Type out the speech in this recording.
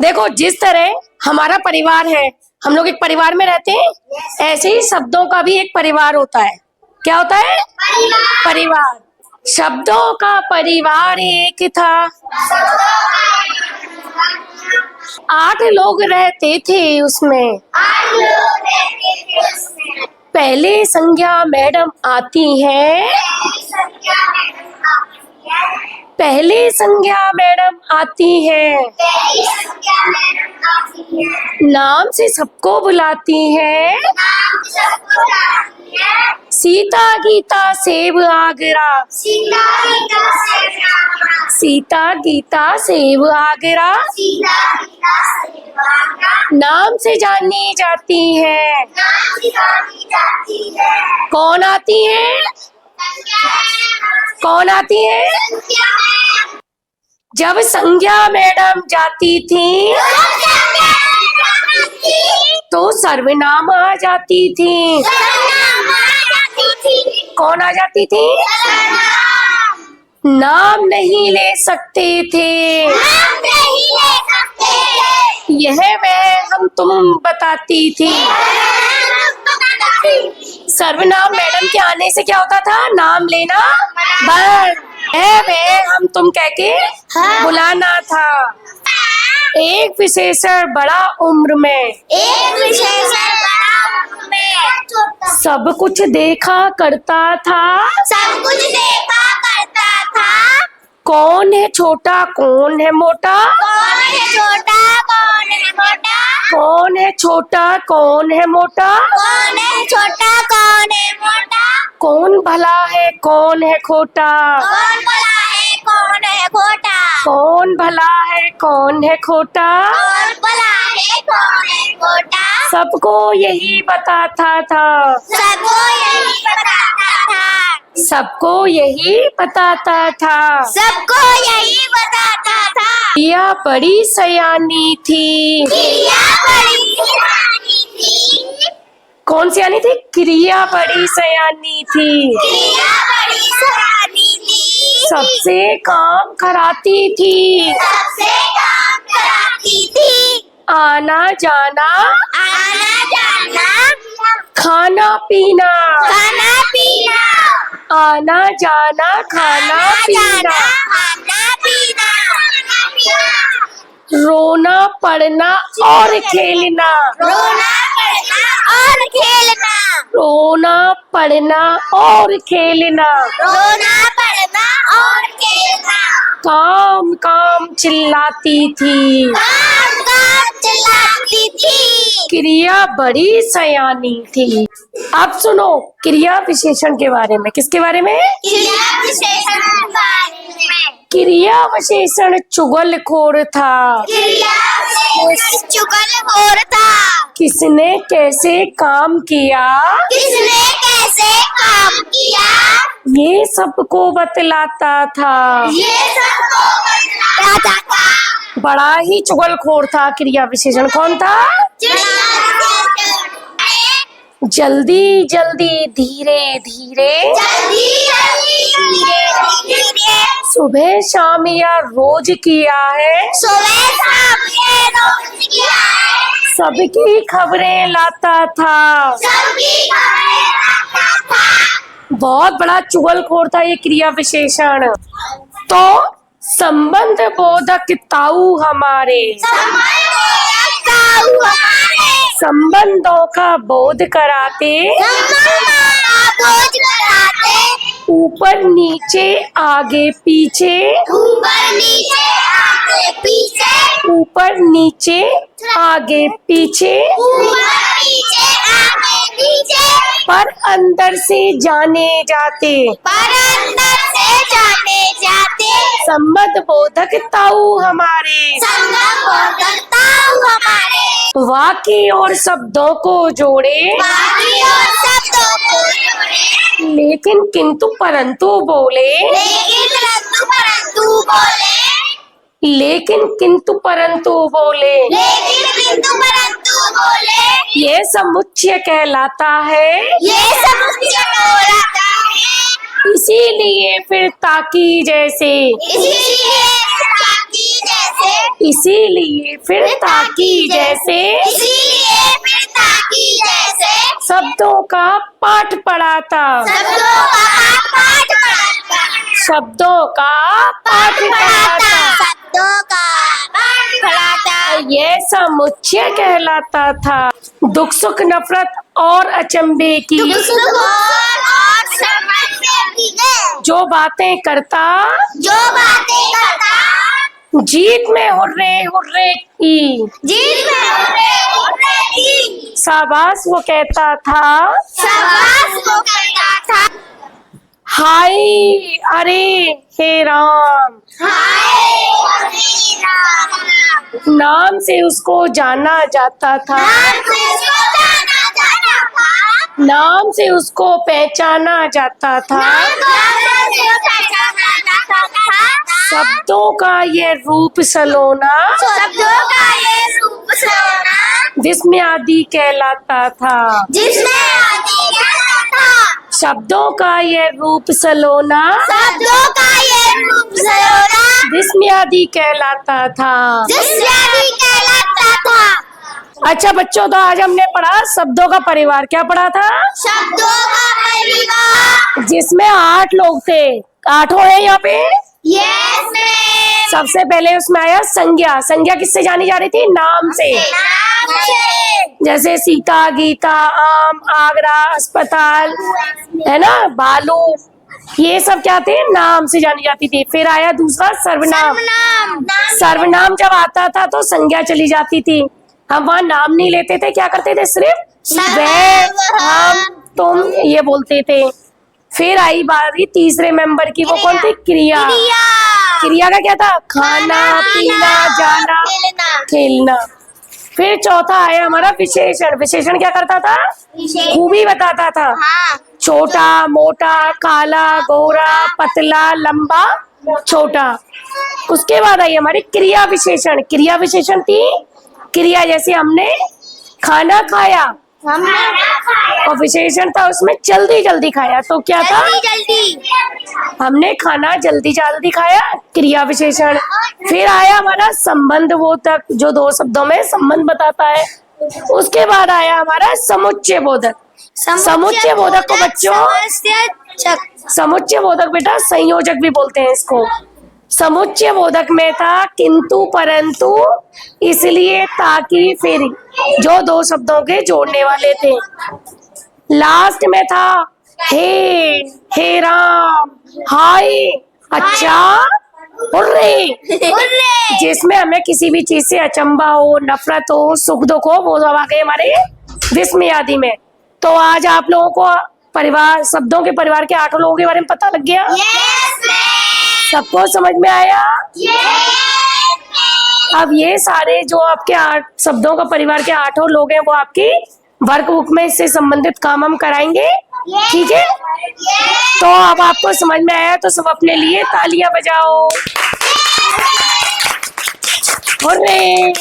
देखो, जिस तरह हमारा परिवार है, हम लोग एक परिवार में रहते हैं, ऐसे ही शब्दों का भी एक परिवार होता है। क्या होता है? परिवार। शब्दों का परिवार एक था, 8 लोग रहते थे उसमें। पहले संज्ञा मैडम आती है, पहले संज्ञा मैडम आती है, नाम से सबको बुलाती है। सीता गीता सेब आगरा, सीता गीता सेब आगरा, नाम से जानी जाती है। कौन आती है? कौन आती है? जब संज्ञा मैडम जाती थी तो सर्वनाम आ जाती थी। कौन आ जाती थी? नाम नहीं ले सकते थे। यह वह हम तुम बताती थी। सर्वनाम मैडम के आने से क्या होता था? नाम लेना बंद। वह हम तुम कह के बुलाना था। एक विशेषण बड़ा उम्र में, सब कुछ देखा करता था। कौन है छोटा, कौन है मोटा? कौन है छोटा, कौन है मोटा? कौन भला है, कौन है खोटा? कौन भला है, कौन है खोटा? सबको यही बताता था। सबको यही बताता था। क्रिया बड़ी सयानी थी। कौन सयानी थी? क्रिया बड़ी सयानी थी। सबसे काम कराती थी। आना जाना, खाना पीना, आना जाना, खाना पीना, रोना पढ़ना और खेलना, रोना पढ़ना और खेलना, काम काम चिल्लाती थी। क्रिया बड़ी सयानी थी। अब सुनो क्रिया विशेषण के बारे में। किसके बारे में? क्रिया विशेषण चुगलखोर था। किसने कैसे काम किया, ये सबको बतलाता था। बड़ा ही चुगलखोर था क्रिया विशेषण। कौन था? जल्दी जल्दी, धीरे धीरे, सुबह शाम या रोज किया है, सबकी खबरें लाता था। बहुत बड़ा चुगलखोर था ये क्रिया विशेषण। तो संबंध बोधक ताऊ हमारे, संबंधों का बोध कराते, ऊपर नीचे आगे पीछे, ऊपर नीचे आगे पीछे, पर अंदर से जाने जाते, संबंध बोधक ताऊ हमारे, वाक्य और शब्दों को जोड़े, लेकिन किंतु परंतु बोले, लेकिन किंतु परंतु बोले, ये समुच्चय कहलाता है। इसीलिए फिर ताकि जैसे इसीलिए फिर ताकि जैसे इसीलिए फिर ताकि जैसे शब्दों का पाठ पढ़ाता। शब्दों का पाठ पढ़ाता। शब्दों का पाठ पढ़ाता। शब्दों का पाठ पढ़ाता। ये समुच्चय कहलाता था। दुख सुख नफरत और अचंभे की और समझने की जो बातें करता, जो बातें करता, जीत में हुर्रे हुर्रे की जीत में हुर्रे की शाबाश वो कहता था। शाबाश वो कहता था। हाय अरे हे राम, हाय हरे राम, नाम से उसको जाना जाता था। नाम से उसको जाना जाता था। नाम से उसको पहचाना जाता था। नाम से उसको पहचाना जाता था। शब्दों का ये रूप सलोना शब्दों का ये रूप सलोना जिसमें आदि कहलाता था। जिसमें आदि कहलाता था। शब्दों का ये रूप सलोना शब्दों का ये रूप सलोना जिसमें आदि कहलाता था। जिसमें आदि कहलाता था। अच्छा बच्चों, तो आज हमने पढ़ा शब्दों का परिवार। क्या पढ़ा था? शब्दों का परिवार, जिसमें 8 लोग थे। 8 है यहाँ पे। Yes ma'am. सबसे पहले उसमें आया संज्ञा। संज्ञा किससे जानी जा रही थी? नाम से। नाम से। जैसे सीता, गीता, आम, आगरा, अस्पताल, है ना, भालू, ये सब क्या थे? नाम से जानी जाती थी। फिर आया दूसरा सर्वनाम। सर्वनाम। सर्वनाम जब आता था तो संज्ञा चली जाती थी। हम वहाँ नाम नहीं लेते थे, क्या करते थे? सिर्फ वह, हम, तुम ये बोलते थे। फिर आई बारी तीसरे मेंबर की, वो कौन थी? क्रिया। क्रिया का क्या था? खाना, पीना, जाना, खेलना। फिर चौथा आया हमारा विशेषण। विशेषण क्या करता था? खूबी बताता था। हाँ। छोटा, मोटा, काला, गोरा, पतला, लंबा, छोटा। उसके बाद आई हमारी क्रिया विशेषण। क्रिया विशेषण थी क्रिया, जैसे हमने खाना खाया, हमने और विशेषण था उसमें जल्दी जल्दी खाया। तो क्या था? जल्दी हमने खाना जल्दी जल्दी खाया, क्रिया विशेषण। फिर आया हमारा संबंध बोधक, जो 2 शब्दों में संबंध बताता है। उसके बाद आया हमारा समुच्चय बोधक। समुच्चय बोधक को बच्चों, समुच्चय बोधक बेटा संयोजक भी बोलते हैं इसको। समुच्चय बोधक में था किंतु, परंतु, इसलिए, ताकि, फिर, जो 2 शब्दों के जोड़ने वाले थे। लास्ट में था हे राम, हाय, अच्छा, हुर्रे, जिसमें हमें किसी भी चीज से अचंभा हो, नफरत हो, सुख दुख हो, वो सब आ गए हमारे विस्मय आदि में। तो आज आप लोगों को परिवार, शब्दों के परिवार के 8 लोगों के बारे में पता लग गया। सबको समझ में आया? अब ये सारे जो आपके 8 शब्दों का परिवार के 8 लोग हैं, वो आपकी वर्कबुक में इससे संबंधित काम हम कराएंगे। ठीक है? तो अब आपको समझ में आया तो सब अपने लिए तालियां बजाओ। हुर्रे।